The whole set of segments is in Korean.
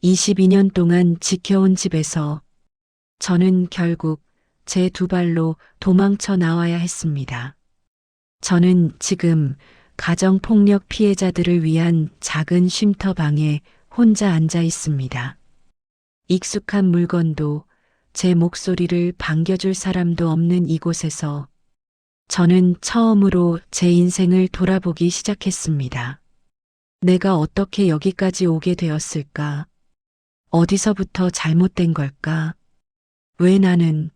22년 동안 지켜온 집에서 저는 결국 제 두 발로 도망쳐 나와야 했습니다. 저는 지금 가정폭력 피해자들을 위한 작은 쉼터방에 혼자 앉아 있습니다. 익숙한 물건도 제 목소리를 반겨줄 사람도 없는 이곳에서 저는 처음으로 제 인생을 돌아보기 시작했습니다. 내가 어떻게 여기까지 오게 되었을까? 어디서부터 잘못된 걸까? 왜 나는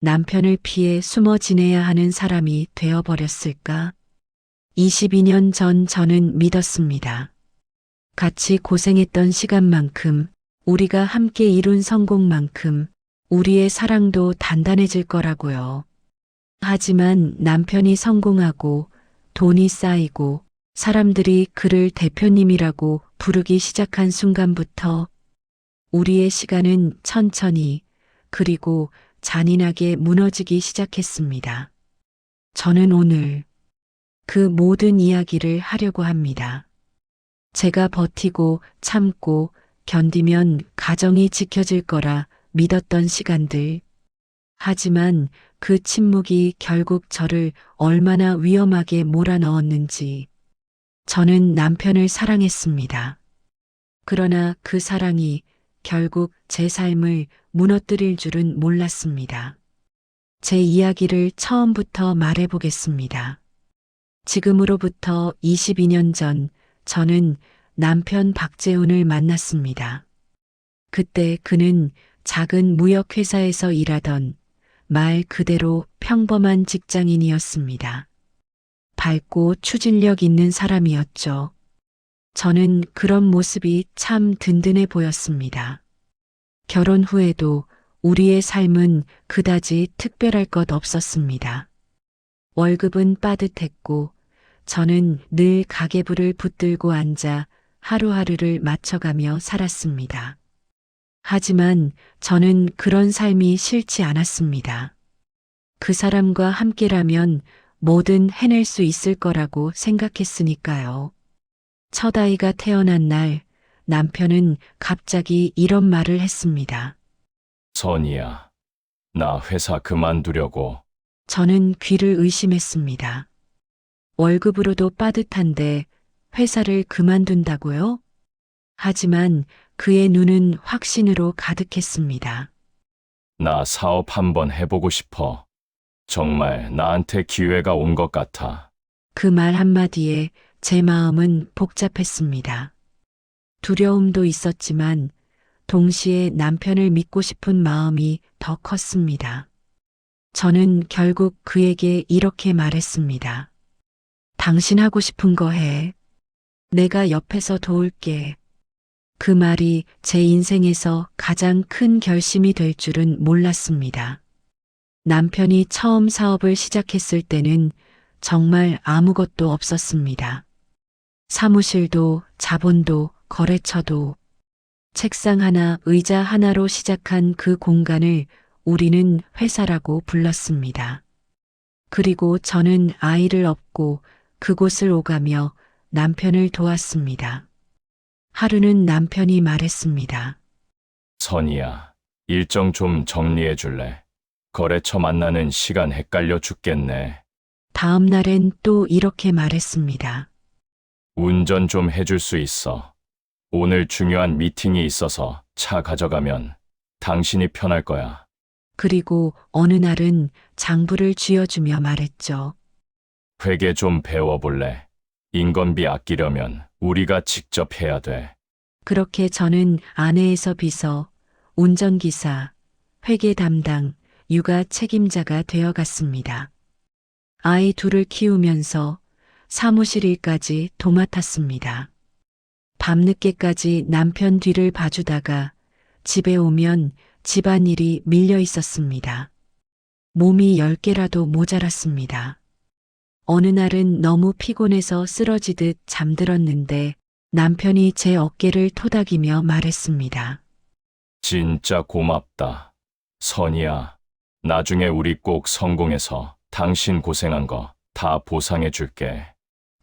남편을 피해 숨어 지내야 하는 사람이 되어버렸을까? 22년 전 저는 믿었습니다. 같이 고생했던 시간만큼, 우리가 함께 이룬 성공만큼 우리의 사랑도 단단해질 거라고요. 하지만 남편이 성공하고 돈이 쌓이고 사람들이 그를 대표님이라고 부르기 시작한 순간부터 우리의 시간은 천천히 그리고 잔인하게 무너지기 시작했습니다. 저는 오늘 그 모든 이야기를 하려고 합니다. 제가 버티고 참고 견디면 가정이 지켜질 거라 믿었던 시간들. 하지만 그 침묵이 결국 저를 얼마나 위험하게 몰아넣었는지. 저는 남편을 사랑했습니다. 그러나 그 사랑이 결국 제 삶을 무너뜨릴 줄은 몰랐습니다. 제 이야기를 처음부터 말해보겠습니다. 지금으로부터 22년 전 저는 남편 박재훈을 만났습니다. 그때 그는 작은 무역회사에서 일하던 말 그대로 평범한 직장인이었습니다. 밝고 추진력 있는 사람이었죠. 저는 그런 모습이 참 든든해 보였습니다. 결혼 후에도 우리의 삶은 그다지 특별할 것 없었습니다. 월급은 빠듯했고 저는 늘 가계부를 붙들고 앉아 하루하루를 맞춰가며 살았습니다. 하지만 저는 그런 삶이 싫지 않았습니다. 그 사람과 함께라면 뭐든 해낼 수 있을 거라고 생각했으니까요. 첫 아이가 태어난 날 남편은 갑자기 이런 말을 했습니다. 선이야, 나 회사 그만두려고. 저는 귀를 의심했습니다. 월급으로도 빠듯한데 회사를 그만둔다고요? 하지만 그의 눈은 확신으로 가득했습니다. 나 사업 한번 해보고 싶어. 정말 나한테 기회가 온 것 같아. 그 말 한마디에 제 마음은 복잡했습니다. 두려움도 있었지만 동시에 남편을 믿고 싶은 마음이 더 컸습니다. 저는 결국 그에게 이렇게 말했습니다. 당신 하고 싶은 거 해. 내가 옆에서 도울게. 그 말이 제 인생에서 가장 큰 결심이 될 줄은 몰랐습니다. 남편이 처음 사업을 시작했을 때는 정말 아무것도 없었습니다. 사무실도 자본도 거래처도 책상 하나, 의자 하나로 시작한 그 공간을 우리는 회사라고 불렀습니다. 그리고 저는 아이를 업고 그곳을 오가며 남편을 도왔습니다. 하루는 남편이 말했습니다. 선이야, 일정 좀 정리해 줄래? 거래처 만나는 시간 헷갈려 죽겠네. 다음 날엔 또 이렇게 말했습니다. 운전 좀 해줄 수 있어. 오늘 중요한 미팅이 있어서 차 가져가면 당신이 편할 거야. 그리고 어느 날은 장부를 쥐어주며 말했죠. 회계 좀 배워볼래? 인건비 아끼려면 우리가 직접 해야 돼. 그렇게 저는 아내에서 비서, 운전기사, 회계 담당, 육아 책임자가 되어갔습니다. 아이 둘을 키우면서 사무실 일까지 도맡았습니다. 밤늦게까지 남편 뒤를 봐주다가 집에 오면 집안일이 밀려 있었습니다. 몸이 10개라도 모자랐습니다. 어느 날은 너무 피곤해서 쓰러지듯 잠들었는데 남편이 제 어깨를 토닥이며 말했습니다. 진짜 고맙다. 선이야, 나중에 우리 꼭 성공해서 당신 고생한 거 다 보상해 줄게.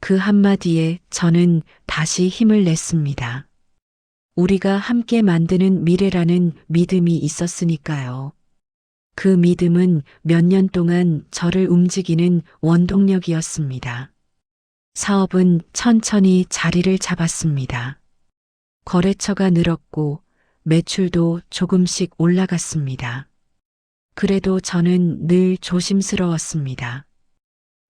그 한마디에 저는 다시 힘을 냈습니다. 우리가 함께 만드는 미래라는 믿음이 있었으니까요. 그 믿음은 몇 년 동안 저를 움직이는 원동력이었습니다. 사업은 천천히 자리를 잡았습니다. 거래처가 늘었고 매출도 조금씩 올라갔습니다. 그래도 저는 늘 조심스러웠습니다.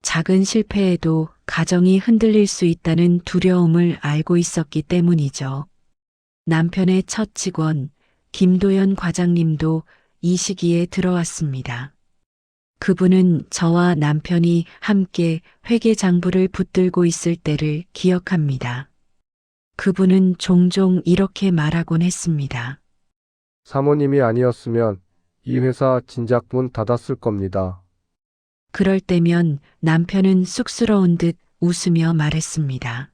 작은 실패에도 가정이 흔들릴 수 있다는 두려움을 알고 있었기 때문이죠. 남편의 첫 직원, 김도연 과장님도 이 시기에 들어왔습니다. 그분은 저와 남편이 함께 회계장부를 붙들고 있을 때를 기억합니다. 그분은 종종 이렇게 말하곤 했습니다. 사모님이 아니었으면 이 회사 진작 문 닫았을 겁니다. 그럴 때면 남편은 쑥스러운 듯 웃으며 말했습니다.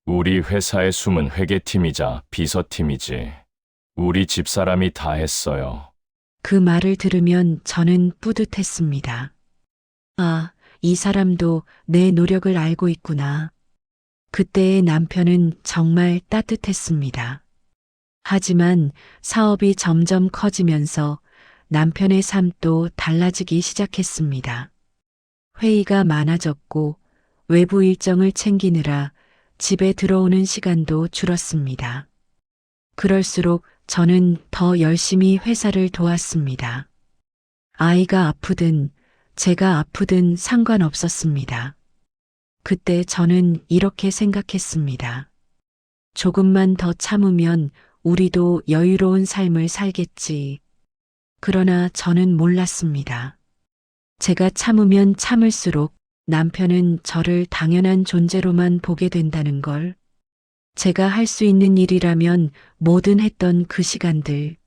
우리 회사의 숨은 회계팀이자 비서팀이지. 우리 집사람이 다 했어요. 그 말을 들으면 저는 뿌듯했습니다. 아, 이 사람도 내 노력을 알고 있구나. 그때의 남편은 정말 따뜻했습니다. 하지만 사업이 점점 커지면서 남편의 삶도 달라지기 시작했습니다. 회의가 많아졌고 외부 일정을 챙기느라 집에 들어오는 시간도 줄었습니다. 그럴수록 저는 더 열심히 회사를 도왔습니다. 아이가 아프든 제가 아프든 상관없었습니다. 그때 저는 이렇게 생각했습니다. 조금만 더 참으면 우리도 여유로운 삶을 살겠지. 그러나 저는 몰랐습니다. 제가 참으면 참을수록 남편은 저를 당연한 존재로만 보게 된다는 걸. 제가 할 수 있는 일이라면 뭐든 했던 그 시간들이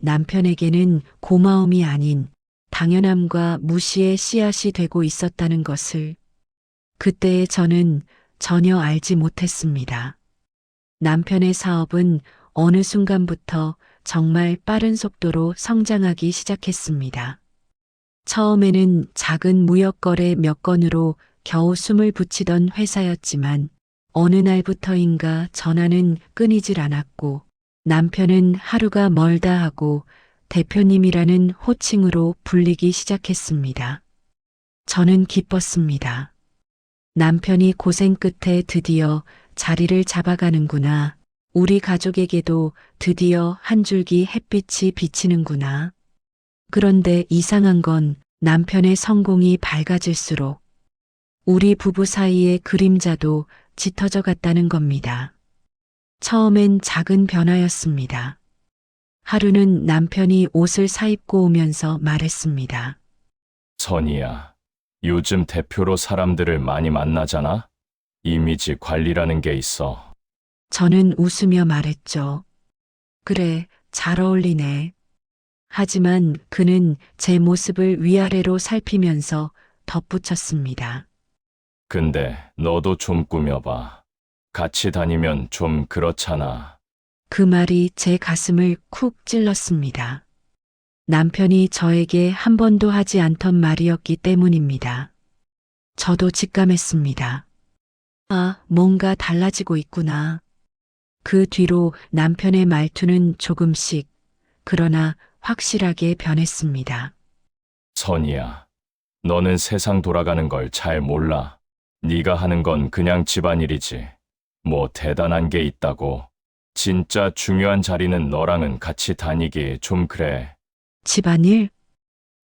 남편에게는 고마움이 아닌 당연함과 무시의 씨앗이 되고 있었다는 것을 그때의 저는 전혀 알지 못했습니다. 남편의 사업은 어느 순간부터 정말 빠른 속도로 성장하기 시작했습니다. 처음에는 작은 무역거래 몇 건으로 겨우 숨을 붙이던 회사였지만 어느 날부터인가 전화는 끊이질 않았고 남편은 하루가 멀다 하고 대표님이라는 호칭으로 불리기 시작했습니다. 저는 기뻤습니다. 남편이 고생 끝에 드디어 자리를 잡아가는구나. 우리 가족에게도 드디어 한 줄기 햇빛이 비치는구나. 그런데 이상한 건 남편의 성공이 밝아질수록 우리 부부 사이의 그림자도 짙어져 갔다는 겁니다. 처음엔 작은 변화였습니다. 하루는 남편이 옷을 사입고 오면서 말했습니다. 선이야, 요즘 대표로 사람들을 많이 만나잖아? 이미지 관리라는 게 있어. 저는 웃으며 말했죠. 그래, 잘 어울리네. 하지만 그는 제 모습을 위아래로 살피면서 덧붙였습니다. 근데 너도 좀 꾸며봐. 같이 다니면 좀 그렇잖아. 그 말이 제 가슴을 쿡 찔렀습니다. 남편이 저에게 한 번도 하지 않던 말이었기 때문입니다. 저도 직감했습니다. 아, 뭔가 달라지고 있구나. 그 뒤로 남편의 말투는 조금씩, 그러나 확실하게 변했습니다. 선이야, 너는 세상 돌아가는 걸 잘 몰라. 네가 하는 건 그냥 집안일이지. 뭐 대단한 게 있다고. 진짜 중요한 자리는 너랑은 같이 다니기 좀 그래. 집안일?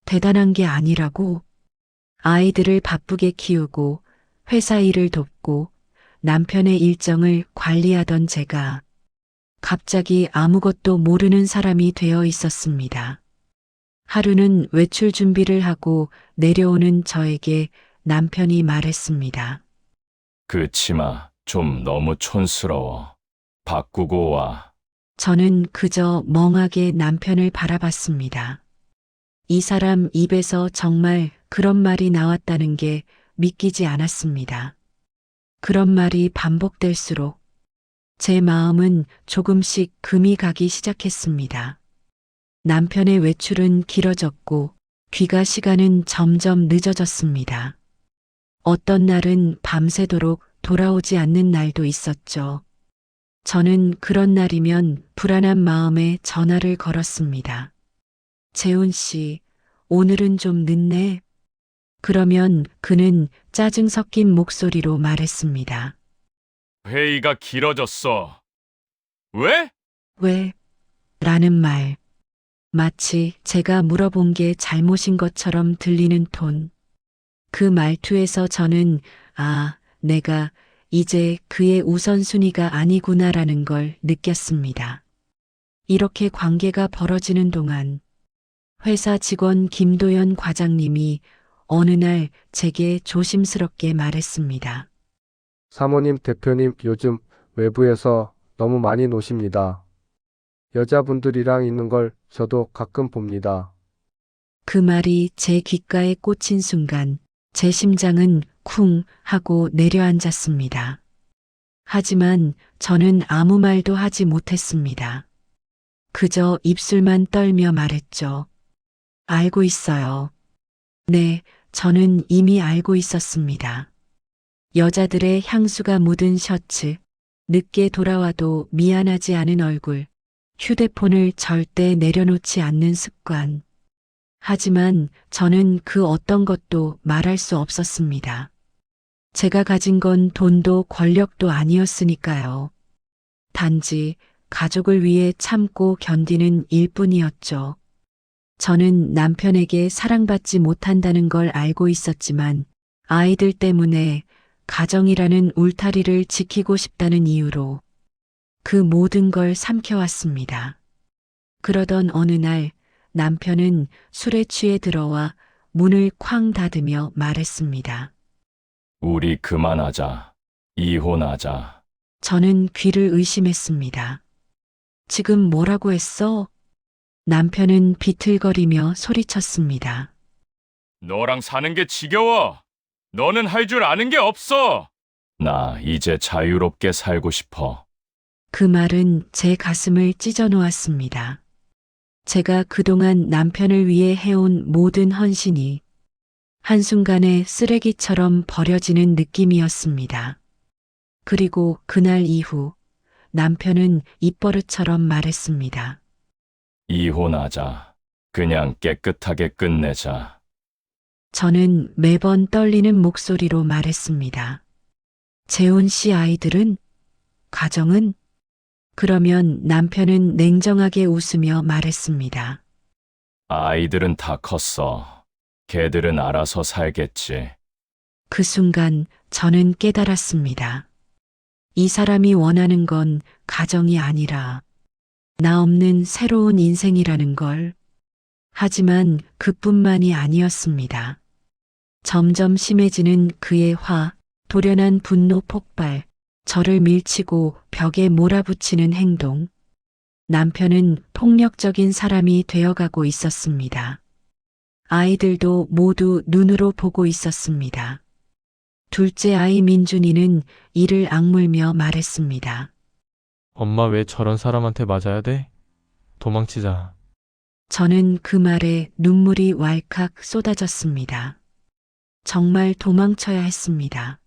대단한 게 아니라고. 아이들을 바쁘게 키우고 회사 일을 돕고 남편의 일정을 관리하던 제가 갑자기 아무것도 모르는 사람이 되어 있었습니다. 하루는 외출 준비를 하고 내려오는 저에게 남편이 말했습니다. 그 치마 좀 너무 촌스러워. 바꾸고 와. 저는 그저 멍하게 남편을 바라봤습니다. 이 사람 입에서 정말 그런 말이 나왔다는 게 믿기지 않았습니다. 그런 말이 반복될수록 제 마음은 조금씩 금이 가기 시작했습니다. 남편의 외출은 길어졌고 귀가 시간은 점점 늦어졌습니다. 어떤 날은 밤새도록 돌아오지 않는 날도 있었죠. 저는 그런 날이면 불안한 마음에 전화를 걸었습니다. 재훈 씨, 오늘은 좀 늦네. 그러면 그는 짜증 섞인 목소리로 말했습니다. 회의가 길어졌어. 왜? 왜? 라는 말. 마치 제가 물어본 게 잘못인 것처럼 들리는 톤. 그 말투에서 저는, 내가 이제 그의 우선순위가 아니구나라는 걸 느꼈습니다. 이렇게 관계가 벌어지는 동안 회사 직원 김도연 과장님이 어느 날 제게 조심스럽게 말했습니다. 사모님, 대표님 요즘 외부에서 너무 많이 노십니다. 여자분들이랑 있는 걸 저도 가끔 봅니다. 그 말이 제 귓가에 꽂힌 순간 제 심장은 쿵 하고 내려앉았습니다. 하지만 저는 아무 말도 하지 못했습니다. 그저 입술만 떨며 말했죠. 알고 있어요. 네, 저는 이미 알고 있었습니다. 여자들의 향수가 묻은 셔츠, 늦게 돌아와도 미안하지 않은 얼굴, 휴대폰을 절대 내려놓지 않는 습관. 하지만 저는 그 어떤 것도 말할 수 없었습니다. 제가 가진 건 돈도 권력도 아니었으니까요. 단지 가족을 위해 참고 견디는 일뿐이었죠. 저는 남편에게 사랑받지 못한다는 걸 알고 있었지만 아이들 때문에 가정이라는 울타리를 지키고 싶다는 이유로 그 모든 걸 삼켜왔습니다. 그러던 어느 날 남편은 술에 취해 들어와 문을 쾅 닫으며 말했습니다. 우리 그만하자. 이혼하자. 저는 귀를 의심했습니다. 지금 뭐라고 했어? 남편은 비틀거리며 소리쳤습니다. 너랑 사는 게 지겨워. 너는 할 줄 아는 게 없어. 나 이제 자유롭게 살고 싶어. 그 말은 제 가슴을 찢어 놓았습니다. 제가 그동안 남편을 위해 해온 모든 헌신이 한순간에 쓰레기처럼 버려지는 느낌이었습니다. 그리고 그날 이후 남편은 입버릇처럼 말했습니다. 이혼하자. 그냥 깨끗하게 끝내자. 저는 매번 떨리는 목소리로 말했습니다. 재훈 씨 아이들은? 가정은? 그러면 남편은 냉정하게 웃으며 말했습니다. 아이들은 다 컸어. 걔들은 알아서 살겠지. 그 순간 저는 깨달았습니다. 이 사람이 원하는 건 가정이 아니라 나 없는 새로운 인생이라는 걸. 하지만 그뿐만이 아니었습니다. 점점 심해지는 그의 화, 돌연한 분노 폭발, 저를 밀치고 벽에 몰아붙이는 행동. 남편은 폭력적인 사람이 되어가고 있었습니다. 아이들도 모두 눈으로 보고 있었습니다. 둘째 아이 민준이는 이를 악물며 말했습니다. 엄마 왜 저런 사람한테 맞아야 돼? 도망치자. 저는 그 말에 눈물이 왈칵 쏟아졌습니다. 정말 도망쳐야 했습니다.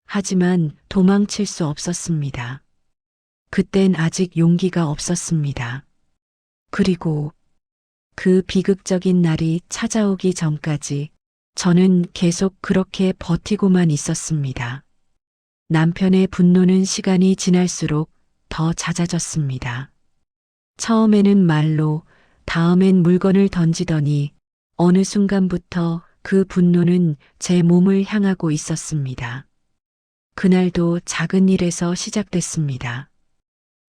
하지만 도망칠 수 없었습니다. 그땐 아직 용기가 없었습니다. 그리고 그 비극적인 날이 찾아오기 전까지 저는 계속 그렇게 버티고만 있었습니다. 남편의 분노는 시간이 지날수록 더 잦아졌습니다. 처음에는 말로, 다음엔 물건을 던지더니 어느 순간부터 그 분노는 제 몸을 향하고 있었습니다. 그날도 작은 일에서 시작됐습니다.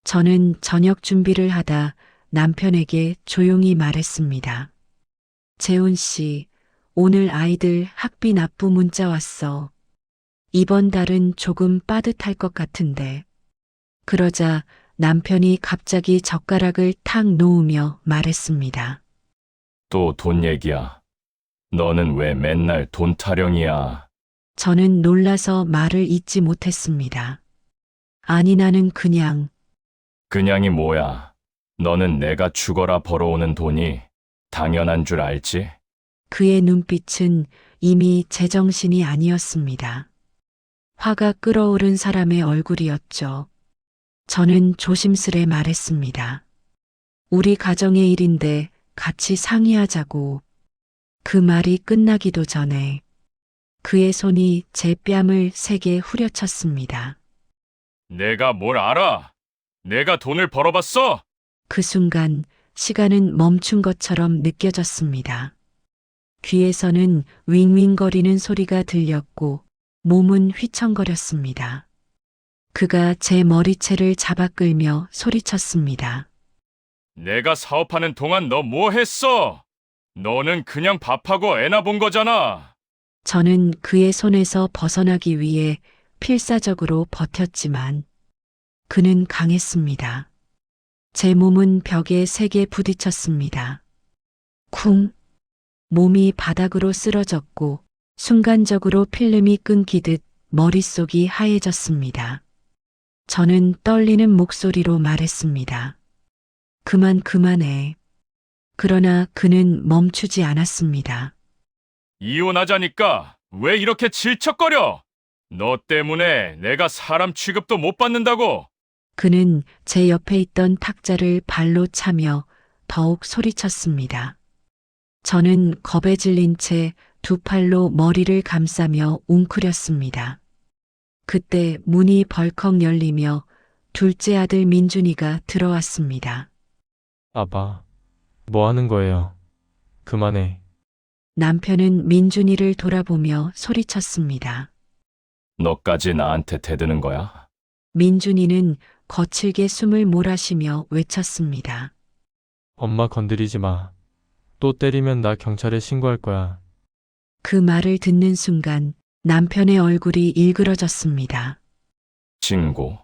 저는 저녁 준비를 하다 남편에게 조용히 말했습니다. 재훈 씨, 오늘 아이들 학비 납부 문자 왔어. 이번 달은 조금 빠듯할 것 같은데. 그러자 남편이 갑자기 젓가락을 탁 놓으며 말했습니다. 또 돈 얘기야. 너는 왜 맨날 돈 타령이야? 저는 놀라서 말을 잇지 못했습니다. 아니 나는 그냥이 뭐야? 너는 내가 죽어라 벌어오는 돈이 당연한 줄 알지? 그의 눈빛은 이미 제정신이 아니었습니다. 화가 끓어오른 사람의 얼굴이었죠. 저는 조심스레 말했습니다. 우리 가정의 일인데 같이 상의하자고. 그 말이 끝나기도 전에 그의 손이 제 뺨을 세게 후려쳤습니다. 내가 뭘 알아? 내가 돈을 벌어봤어? 그 순간 시간은 멈춘 것처럼 느껴졌습니다. 귀에서는 윙윙거리는 소리가 들렸고 몸은 휘청거렸습니다. 그가 제 머리채를 잡아 끌며 소리쳤습니다. 내가 사업하는 동안 너 뭐 했어? 너는 그냥 밥하고 애나 본 거잖아. 저는 그의 손에서 벗어나기 위해 필사적으로 버텼지만 그는 강했습니다. 제 몸은 벽에 세게 부딪혔습니다. 쿵! 몸이 바닥으로 쓰러졌고 순간적으로 필름이 끊기듯 머릿속이 하얘졌습니다. 저는 떨리는 목소리로 말했습니다. 그만해. 그러나 그는 멈추지 않았습니다. 이혼하자니까 왜 이렇게 질척거려? 너 때문에 내가 사람 취급도 못 받는다고. 그는 제 옆에 있던 탁자를 발로 차며 더욱 소리쳤습니다. 저는 겁에 질린 채 두 팔로 머리를 감싸며 웅크렸습니다. 그때 문이 벌컥 열리며 둘째 아들 민준이가 들어왔습니다. 아빠, 뭐 하는 거예요? 그만해. 남편은 민준이를 돌아보며 소리쳤습니다. 너까지 나한테 대드는 거야? 민준이는 거칠게 숨을 몰아쉬며 외쳤습니다. 엄마 건드리지 마. 또 때리면 나 경찰에 신고할 거야. 그 말을 듣는 순간 남편의 얼굴이 일그러졌습니다. 친구,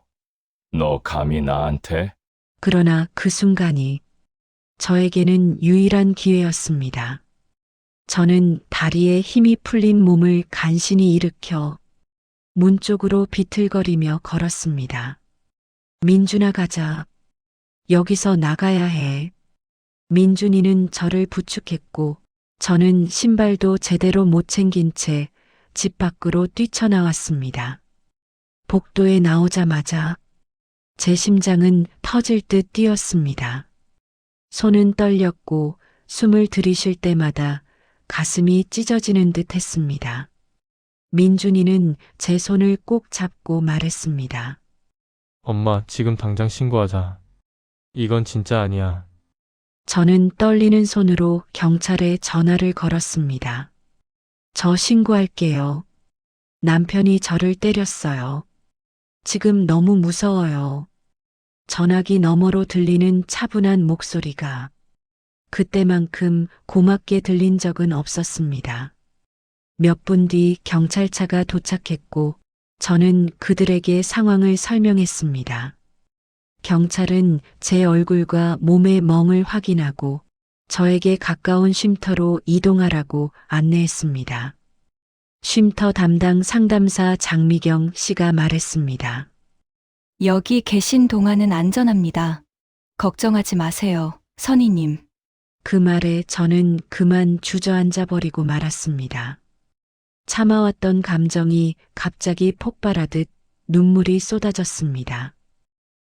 너 감히 나한테? 그러나 그 순간이 저에게는 유일한 기회였습니다. 저는 다리에 힘이 풀린 몸을 간신히 일으켜 문 쪽으로 비틀거리며 걸었습니다. 민준아 가자. 여기서 나가야 해. 민준이는 저를 부축했고 저는 신발도 제대로 못 챙긴 채 집 밖으로 뛰쳐나왔습니다. 복도에 나오자마자 제 심장은 터질 듯 뛰었습니다. 손은 떨렸고 숨을 들이쉴 때마다 가슴이 찢어지는 듯 했습니다. 민준이는 제 손을 꼭 잡고 말했습니다. 엄마, 지금 당장 신고하자. 이건 진짜 아니야. 저는 떨리는 손으로 경찰에 전화를 걸었습니다. 저 신고할게요. 남편이 저를 때렸어요. 지금 너무 무서워요. 전화기 너머로 들리는 차분한 목소리가 그때만큼 고맙게 들린 적은 없었습니다. 몇 분 뒤 경찰차가 도착했고 저는 그들에게 상황을 설명했습니다. 경찰은 제 얼굴과 몸의 멍을 확인하고 저에게 가까운 쉼터로 이동하라고 안내했습니다. 쉼터 담당 상담사 장미경 씨가 말했습니다. 여기 계신 동안은 안전합니다. 걱정하지 마세요, 선희님. 그 말에 저는 그만 주저앉아 버리고 말았습니다. 참아왔던 감정이 갑자기 폭발하듯 눈물이 쏟아졌습니다.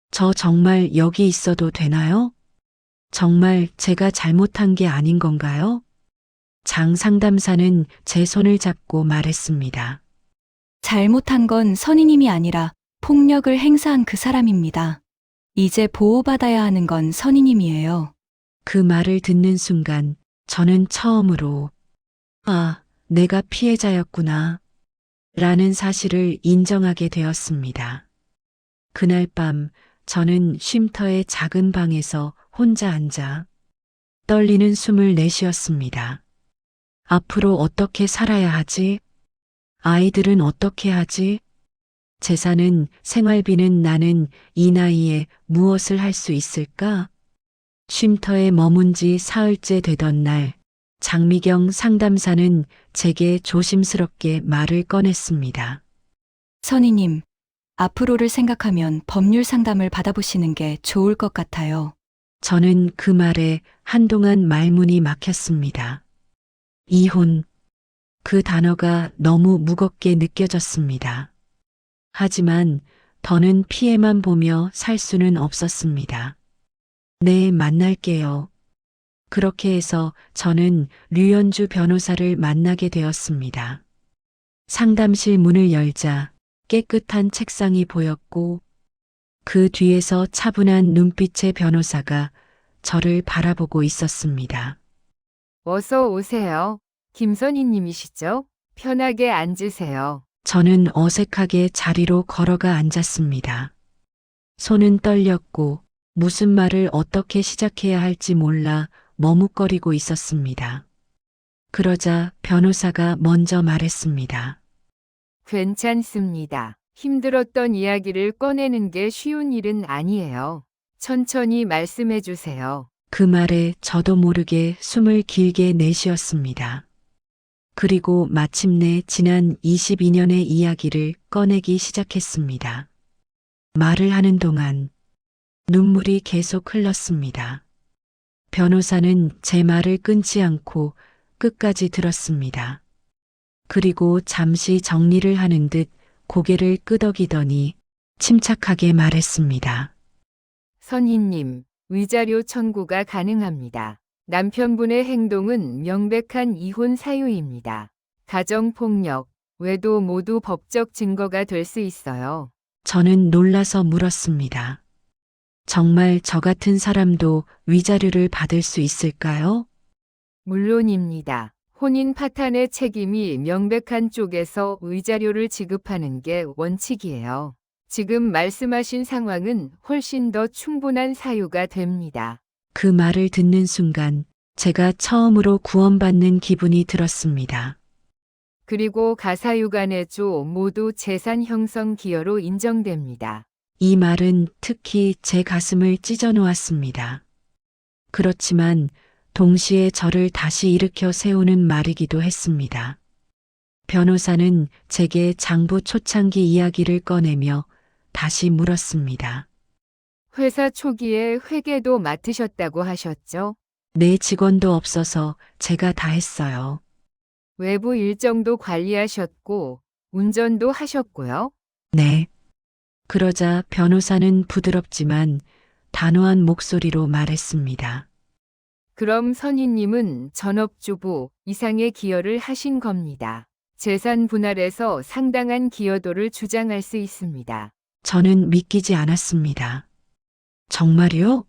저 정말 여기 있어도 되나요? 정말 제가 잘못한 게 아닌 건가요? 장 상담사는 제 손을 잡고 말했습니다. 잘못한 건 선희님이 아니라 폭력을 행사한 그 사람입니다. 이제 보호받아야 하는 건 선희님이에요. 그 말을 듣는 순간 저는 처음으로 내가 피해자였구나 라는 사실을 인정하게 되었습니다. 그날 밤 저는 쉼터의 작은 방에서 혼자 앉아 떨리는 숨을 내쉬었습니다. 앞으로 어떻게 살아야 하지? 아이들은 어떻게 하지? 재산은, 생활비는 나는 이 나이에 무엇을 할 수 있을까? 쉼터에 머문 지 사흘째 되던 날, 장미경 상담사는 제게 조심스럽게 말을 꺼냈습니다. 선희님, 앞으로를 생각하면 법률 상담을 받아보시는 게 좋을 것 같아요. 저는 그 말에 한동안 말문이 막혔습니다. 이혼. 그 단어가 너무 무겁게 느껴졌습니다. 하지만 더는 피해만 보며 살 수는 없었습니다. 네, 만날게요. 그렇게 해서 저는 류연주 변호사를 만나게 되었습니다. 상담실 문을 열자 깨끗한 책상이 보였고 그 뒤에서 차분한 눈빛의 변호사가 저를 바라보고 있었습니다. 어서 오세요. 김선희님이시죠? 편하게 앉으세요. 저는 어색하게 자리로 걸어가 앉았습니다. 손은 떨렸고 무슨 말을 어떻게 시작해야 할지 몰라 머뭇거리고 있었습니다. 그러자 변호사가 먼저 말했습니다. 괜찮습니다. 힘들었던 이야기를 꺼내는 게 쉬운 일은 아니에요. 천천히 말씀해 주세요. 그 말에 저도 모르게 숨을 길게 내쉬었습니다. 그리고 마침내 지난 22년의 이야기를 꺼내기 시작했습니다. 말을 하는 동안 눈물이 계속 흘렀습니다. 변호사는 제 말을 끊지 않고 끝까지 들었습니다. 그리고 잠시 정리를 하는 듯 고개를 끄덕이더니 침착하게 말했습니다. 선희님, 위자료 청구가 가능합니다. 남편분의 행동은 명백한 이혼 사유입니다. 가정폭력, 외도 모두 법적 증거가 될 수 있어요. 저는 놀라서 물었습니다. 정말 저 같은 사람도 위자료를 받을 수 있을까요? 물론입니다. 혼인 파탄의 책임이 명백한 쪽에서 위자료를 지급하는 게 원칙이에요. 지금 말씀하신 상황은 훨씬 더 충분한 사유가 됩니다. 그 말을 듣는 순간 제가 처음으로 구원받는 기분이 들었습니다. 그리고 가사유간해조 모두 재산 형성 기여로 인정됩니다. 이 말은 특히 제 가슴을 찢어 놓았습니다. 그렇지만 동시에 저를 다시 일으켜 세우는 말이기도 했습니다. 변호사는 제게 장부 초창기 이야기를 꺼내며 다시 물었습니다. 회사 초기에 회계도 맡으셨다고 하셨죠? 내 직원도 없어서 제가 다 했어요. 외부 일정도 관리하셨고 운전도 하셨고요. 네. 그러자 변호사는 부드럽지만 단호한 목소리로 말했습니다. 그럼 선희님은 전업주부 이상의 기여를 하신 겁니다. 재산 분할에서 상당한 기여도를 주장할 수 있습니다. 저는 믿기지 않았습니다. 정말요?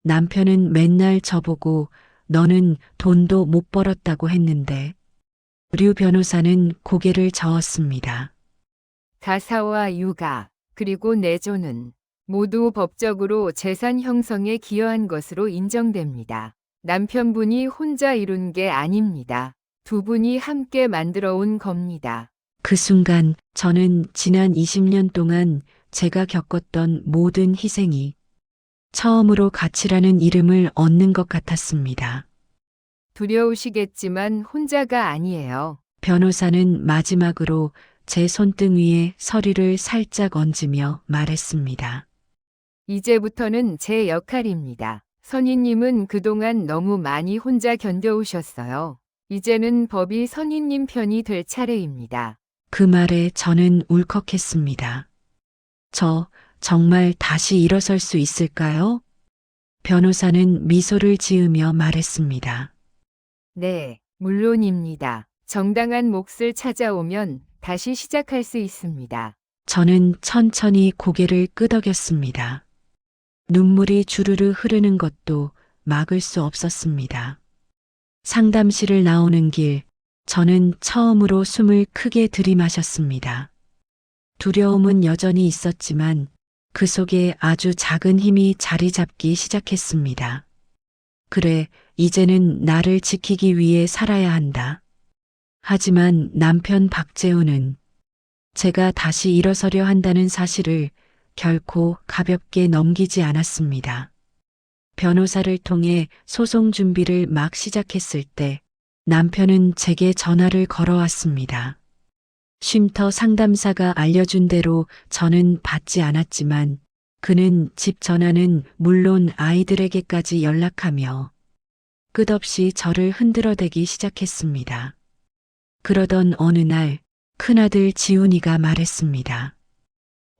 남편은 맨날 저보고 너는 돈도 못 벌었다고 했는데 류 변호사는 고개를 저었습니다. 가사와 육아, 그리고 내조는 모두 법적으로 재산 형성에 기여한 것으로 인정됩니다. 남편분이 혼자 이룬 게 아닙니다. 두 분이 함께 만들어 온 겁니다. 그 순간 저는 지난 20년 동안 제가 겪었던 모든 희생이 처음으로 가치라는 이름을 얻는 것 같았습니다. 두려우시겠지만 혼자가 아니에요. 변호사는 마지막으로 제 손등 위에 서류를 살짝 얹으며 말했습니다. 이제부터는 제 역할입니다. 선희님은 그동안 너무 많이 혼자 견뎌오셨어요. 이제는 법이 선희님 편이 될 차례입니다. 그 말에 저는 울컥했습니다. 저 정말 다시 일어설 수 있을까요? 변호사는 미소를 지으며 말했습니다. 네, 물론입니다. 정당한 몫을 찾아오면 다시 시작할 수 있습니다. 저는 천천히 고개를 끄덕였습니다. 눈물이 주르르 흐르는 것도 막을 수 없었습니다. 상담실을 나오는 길, 저는 처음으로 숨을 크게 들이마셨습니다. 두려움은 여전히 있었지만 그 속에 아주 작은 힘이 자리 잡기 시작했습니다. 그래, 이제는 나를 지키기 위해 살아야 한다. 하지만 남편 박재훈은 제가 다시 일어서려 한다는 사실을 결코 가볍게 넘기지 않았습니다. 변호사를 통해 소송 준비를 막 시작했을 때 남편은 제게 전화를 걸어왔습니다. 쉼터 상담사가 알려준 대로 저는 받지 않았지만 그는 집 전화는 물론 아이들에게까지 연락하며 끝없이 저를 흔들어대기 시작했습니다. 그러던 어느 날 큰아들 지훈이가 말했습니다.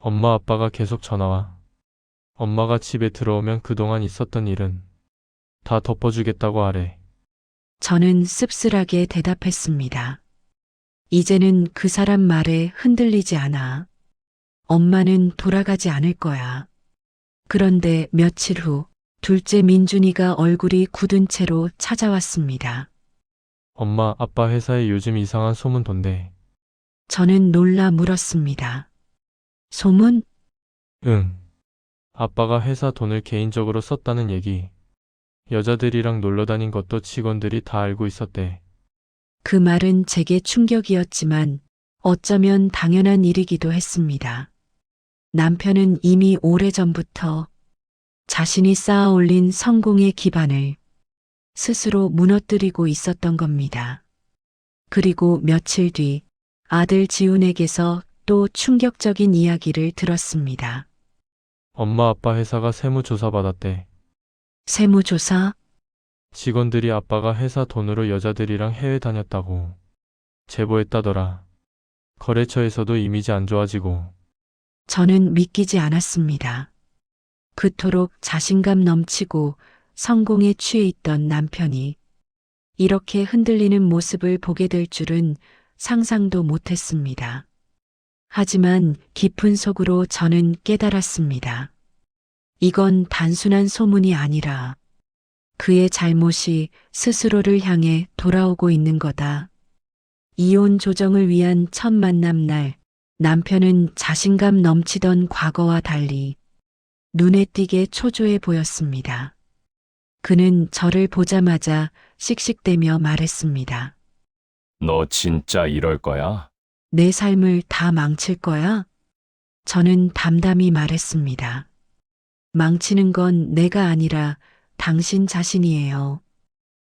엄마 아빠가 계속 전화와. 엄마가 집에 들어오면 그동안 있었던 일은 다 덮어주겠다고 하래. 저는 씁쓸하게 대답했습니다. 이제는 그 사람 말에 흔들리지 않아. 엄마는 돌아가지 않을 거야. 그런데 며칠 후 둘째 민준이가 얼굴이 굳은 채로 찾아왔습니다. 엄마 아빠 회사에 요즘 이상한 소문 돈대. 저는 놀라 물었습니다. 소문? 응. 아빠가 회사 돈을 개인적으로 썼다는 얘기. 여자들이랑 놀러 다닌 것도 직원들이 다 알고 있었대. 그 말은 제게 충격이었지만 어쩌면 당연한 일이기도 했습니다. 남편은 이미 오래전부터 자신이 쌓아 올린 성공의 기반을 스스로 무너뜨리고 있었던 겁니다. 그리고 며칠 뒤 아들 지훈에게서 또 충격적인 이야기를 들었습니다. 엄마 아빠 회사가 세무조사 받았대. 세무조사? 직원들이 아빠가 회사 돈으로 여자들이랑 해외 다녔다고 제보했다더라. 거래처에서도 이미지 안 좋아지고. 저는 믿기지 않았습니다. 그토록 자신감 넘치고 성공에 취해 있던 남편이 이렇게 흔들리는 모습을 보게 될 줄은 상상도 못했습니다. 하지만 깊은 속으로 저는 깨달았습니다. 이건 단순한 소문이 아니라 그의 잘못이 스스로를 향해 돌아오고 있는 거다. 이혼 조정을 위한 첫 만남 날 남편은 자신감 넘치던 과거와 달리 눈에 띄게 초조해 보였습니다. 그는 저를 보자마자 씩씩대며 말했습니다. 너 진짜 이럴 거야? 내 삶을 다 망칠 거야? 저는 담담히 말했습니다. 망치는 건 내가 아니라 당신 자신이에요.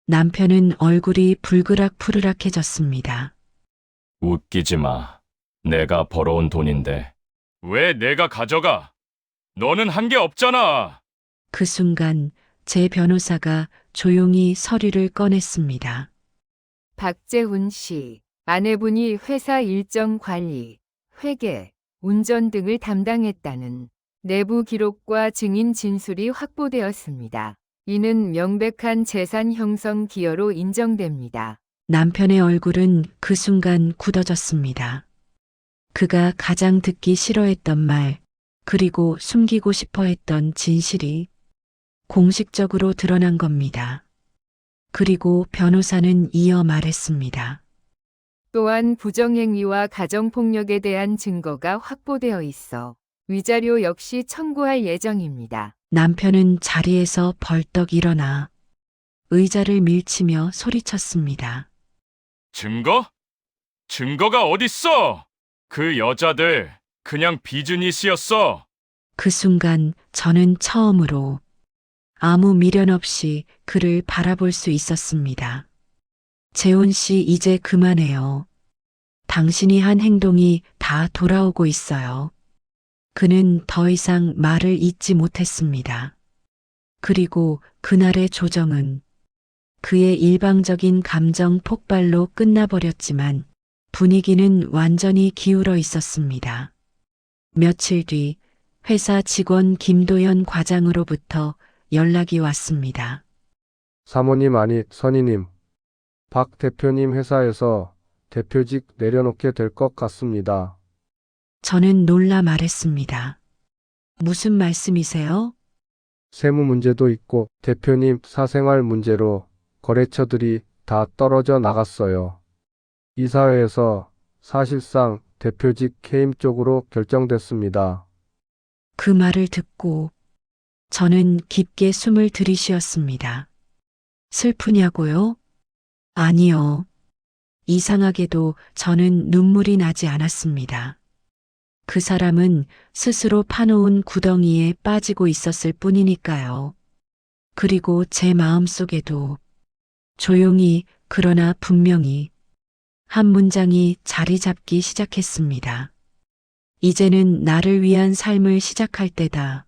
남편은 얼굴이 불그락푸르락해졌습니다. 웃기지 마. 내가 벌어온 돈인데. 왜 내가 가져가? 너는 한 게 없잖아. 그 순간 제 변호사가 조용히 서류를 꺼냈습니다. 박재훈 씨, 아내분이 회사 일정 관리, 회계, 운전 등을 담당했다는 내부 기록과 증인 진술이 확보되었습니다. 이는 명백한 재산 형성 기여로 인정됩니다. 남편의 얼굴은 그 순간 굳어졌습니다. 그가 가장 듣기 싫어했던 말, 그리고 숨기고 싶어 했던 진실이 공식적으로 드러난 겁니다. 그리고 변호사는 이어 말했습니다. 또한 부정행위와 가정폭력에 대한 증거가 확보되어 있어 위자료 역시 청구할 예정입니다. 남편은 자리에서 벌떡 일어나 의자를 밀치며 소리쳤습니다. 증거? 증거가 어딨어? 그 여자들 그냥 비즈니스였어. 그 순간 저는 처음으로 아무 미련 없이 그를 바라볼 수 있었습니다. 재훈 씨, 이제 그만해요. 당신이 한 행동이 다 돌아오고 있어요. 그는 더 이상 말을 잇지 못했습니다. 그리고 그날의 조정은 그의 일방적인 감정 폭발로 끝나버렸지만 분위기는 완전히 기울어 있었습니다. 며칠 뒤 회사 직원 김도현 과장으로부터 연락이 왔습니다. 사모님 아니 선희님, 박 대표님 회사에서 대표직 내려놓게 될 것 같습니다. 저는 놀라 말했습니다. 무슨 말씀이세요? 세무 문제도 있고 대표님 사생활 문제로 거래처들이 다 떨어져 나갔어요. 이사회에서 사실상 대표직 해임 쪽으로 결정됐습니다. 그 말을 듣고 저는 깊게 숨을 들이쉬었습니다. 슬프냐고요? 아니요. 이상하게도 저는 눈물이 나지 않았습니다. 그 사람은 스스로 파놓은 구덩이에 빠지고 있었을 뿐이니까요. 그리고 제 마음속에도 조용히 그러나 분명히 한 문장이 자리 잡기 시작했습니다. 이제는 나를 위한 삶을 시작할 때다.